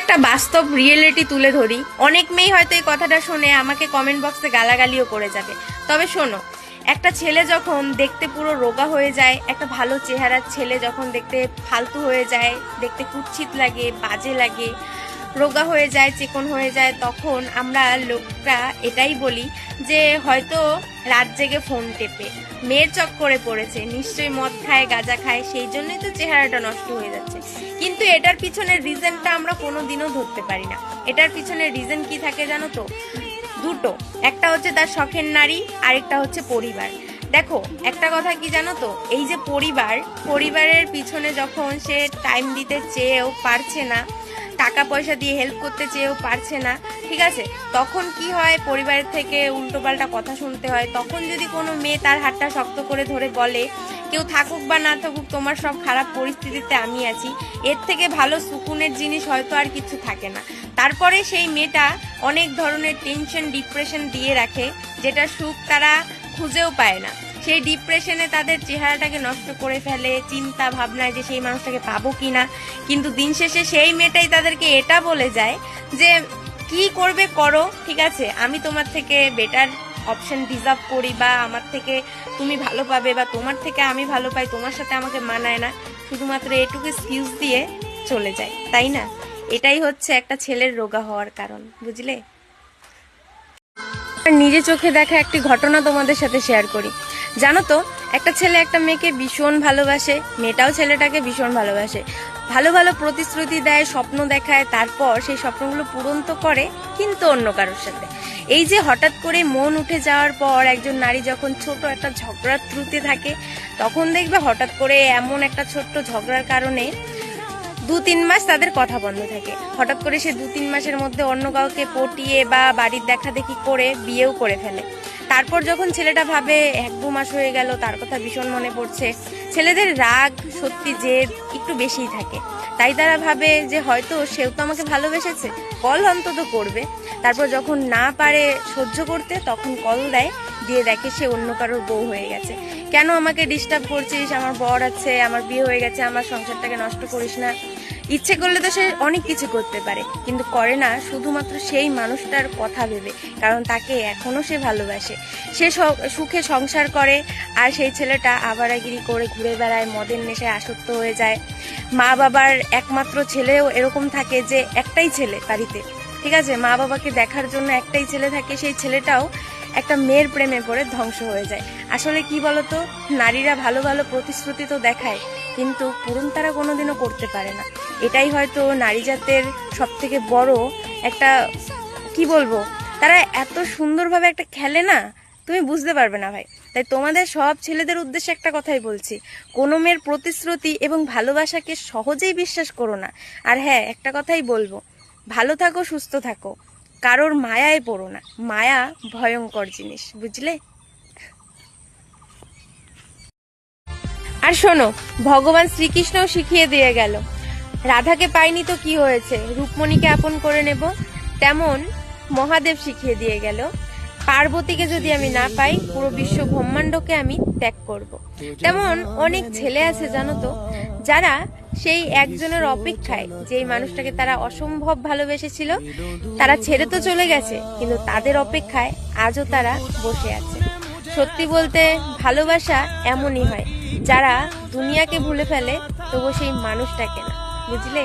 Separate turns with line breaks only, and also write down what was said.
একটা বাস্তব রিয়েলিটি তুলে ধরি। অনেক মেয়ে হয়তো এই কথাটা শুনে আমাকে কমেন্ট বক্সে গালাগালিও করে যাবে, তবে শোনো, একটা ছেলে যখন দেখতে পুরো রোগা হয়ে যায়, একটা ভালো চেহারার ছেলে যখন দেখতে ফালতু হয়ে যায়, দেখতে কুৎসিত লাগে, বাজে লাগে, রোগা হয়ে যায়, চিকন হয়ে যায়, তখন আমরা লোকরা এটাই বলি যে হয়তো রাত জেগে ফোন টেপে মেয়ের চক্করে পড়েছে, নিশ্চয়ই মদ খায়, গাঁজা খায়, সেই জন্যই তো চেহারাটা নষ্ট হয়ে যাচ্ছে। কিন্তু এটার পিছনের রিজনটা আমরা কোনোদিনও ধরতে পারি না। এটার পিছনের রিজন কি থাকে জানো তো? দুটো, একটা হচ্ছে তার শখের নারী, আরেকটা হচ্ছে পরিবার। দেখো, একটা কথা কি জানো তো, এই যে পরিবারের পিছনে যখন সে টাইম দিতে চেয়েও পারছে না, টাকা পয়সা দিয়ে হেল্প করতে চেয়েও পারছে না, ঠিক আছে, তখন কি হয়, পরিবারের থেকে উল্টোপাল্টা কথা শুনতে হয়। তখন যদি কোনো মেয়ে তার হাতটা শক্ত করে ধরে বলে, কেউ থাকুক বা না থাকুক, তোমার সব খারাপ পরিস্থিতিতে আমি আছি, এর থেকে ভালো সুকুনের জিনিস হয়তো আর কিছু থাকে না। তারপরে সেই মেয়েটা অনেক ধরনের টেনশন, ডিপ্রেশন দিয়ে রাখে, যেটা সুখ তারা খুঁজেও পায় না। সেই ডিপ্রেশনে তাদের চেহারাটাকে নষ্ট করে ফেলে, চিন্তা ভাবনায় যে সেই মানুষটাকে পাবো কিনা। কিন্তু দিন শেষে সেই মেয়েটাই তাদেরকে এটা বলে যায় যে কি করবে করো, ঠিক আছে, আমি তোমার থেকে বেটার অপশন ডিজার্ভ করি, বা আমার থেকে তুমি ভালো পাবে, বা তোমার থেকে আমি ভালো পাই, তোমার সাথে আমাকে মানায় না, শুধুমাত্র এটুকু এক্সকিউজ দিয়ে চলে যায়, তাই না? এটাই হচ্ছে একটা ছেলের রোগা হওয়ার কারণ, বুঝলে? নিজে চোখে দেখা একটি ঘটনা তোমাদের সাথে শেয়ার করি। জানো তো, একটা ছেলে একটা মেয়েকে ভীষণ ভালোবাসে, মেয়েটাও ছেলেটাকে ভীষণ ভালোবাসে, ভালো ভালো প্রতিশ্রুতি দেয়, স্বপ্ন দেখায়, তারপর সেই স্বপ্নগুলো পূরণ তো করে, কিন্তু অন্য কারোর সাথে। এই যে হঠাৎ করে মন উঠে যাওয়ার পর একজন নারী যখন ছোট একটা ঝগড়ার ত্রুটি থাকে, তখন দেখবে হঠাৎ করে এমন একটা ছোট্ট ঝগড়ার কারণে 2-3 মাস তাদের কথা বন্ধ থাকে। হঠাৎ করে সে 2-3 মাসের মধ্যে অন্য কাউকে পটিয়ে বা বাড়ির দেখা দেখি করে বিয়েও করে ফেলে। তারপর যখন ছেলেটা ভাবে 1-2 মাস হয়ে গেল, তার কথা ভীষণ মনে পড়ছে। ছেলেদের রাগ সত্যি জেদ একটু বেশিই থাকে, তাই তারা ভাবে যে হয়তো সেও তো আমাকে ভালোবেসেছে, কল অন্তত করবে। তারপর যখন না পারে সহ্য করতে, তখন কল দেয়, দিয়ে দেখে সে অন্য কারোর বউ হয়ে গেছে। কেন আমাকে ডিস্টার্ব করছিস, আমার বর আছে, আমার বিয়ে হয়ে গেছে, আমার সংসারটাকে নষ্ট করিস না। ইচ্ছে করলে তো সে অনেক কিছু করতে পারে, কিন্তু করে না শুধুমাত্র সেই মানুষটার কথা ভেবে, কারণ তাকে এখনো সে ভালোবাসে। সে সুখে সংসার করে, আর সেই ছেলেটা আবারাগিরি করে ঘুরে বেড়ায়, মদের নেশায় আসক্ত হয়ে যায়। মা বাবার একমাত্র ছেলেও এরকম থাকে যে একটাই ছেলে বাড়িতে, ঠিক আছে, মা বাবাকে দেখার জন্য একটাই ছেলে থাকে, সেই ছেলেটাও একটা মেয়ের প্রেমে পড়ে ধ্বংস হয়ে যায়। আসলে কি বলতো, নারীরা ভালো ভালো প্রতিশ্রুতি তো দেখায়, কিন্তু পূরণ তারা কোনোদিনও করতে পারে না। এটাই হয়তো নারী জাতের সব থেকে বড় একটা, কি বলবো, তারা এত সুন্দরভাবে একটা খেলে না, তুমি বুঝতে পারবে না ভাই। তাই তোমাদের সব ছেলেদের উদ্দেশ্যে একটা কথাই বলছি, কোনো মেয়ের প্রতিশ্রুতি এবং ভালোবাসাকে সহজেই বিশ্বাস করো না। আর হ্যাঁ, একটা কথাই বলবো, ভালো থাকো, সুস্থ থাকো, কারোর মায়ায় পড়ো না। মায়া ভয়ঙ্কর জিনিস, বুঝলে? আর শোনো, ভগবান শ্রীকৃষ্ণও শিখিয়ে দিয়ে গেল, রাধাকে পাইনি তো কি হয়েছে, রূপমণিকে আপন করে নেব। তেমন মহাদেব শিখিয়ে দিয়ে গেল, পার্বতীকে যদি আমি না পাই, পুরো বিশ্ব ব্রহ্মাণ্ডকে আমি ত্যাগ করব। তেমন অনেক ছেলে আছে জানো তো, যারা সেই একজনের অপেক্ষায়, যেই মানুষটাকে তারা অসম্ভব ভালোবেসেছিল, তারা ছেড়ে তো চলে গেছে, কিন্তু তাদের অপেক্ষায় আজও তারা বসে আছে। সত্যি বলতে ভালোবাসা এমনই হয়, যারা দুনিয়াকে ভুলে ফেলে তবু সেই মানুষটাকে না, বুঝলে?